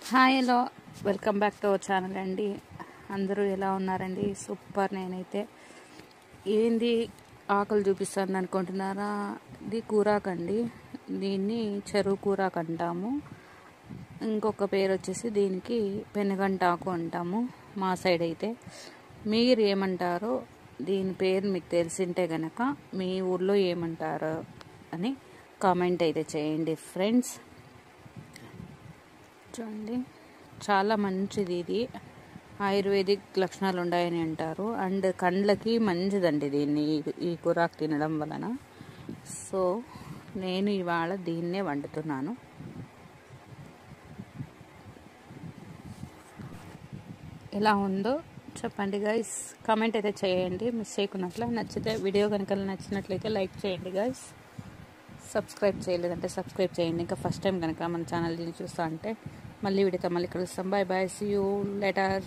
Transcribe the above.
Hi hello welcome back to our channel అండి. అందరూ ఎలా ఉన్నారండి? సూపర్. నేనైతే ఏంది ఆకులు చూపిస్తాను అనుకుంటున్నారా? ఇది కూరాకండి. దీన్ని చెరువు కూరాకు అంటాము. ఇంకొక పేరు వచ్చేసి దీనికి పెనుగంటాకు అంటాము మా సైడ్ అయితే. మీరు ఏమంటారో దీని పేరు మీకు తెలిసింటే గనక మీ ఊర్లో ఏమంటారో అని కామెంట్ అయితే చేయండి ఫ్రెండ్స్. చూడండి, చాలా మంచిది. ఇది ఆయుర్వేదిక్ లక్షణాలు ఉన్నాయని అంటారు. అండ్ కండ్లకి మంచిదండి ఈ కూరాకు తినడం వలన. సో నేను ఇవాళ దీన్నే వండుతున్నాను. ఎలా ఉందో చెప్పండి గైస్, కామెంట్ అయితే చేయండి మిస్ చేయకున్నట్ల. నచ్చితే వీడియో కనుక నచ్చినట్లయితే లైక్ చేయండి గైస్. సబ్స్క్రైబ్ చేయలేదంటే సబ్స్క్రైబ్ చేయండి. ఇంకా ఫస్ట్ టైం కనుక మన ఛానల్ని చూస్తా అంటే మళ్ళీ వీడియోతో మళ్ళీ కలుస్తాం. Bye bye, see you later.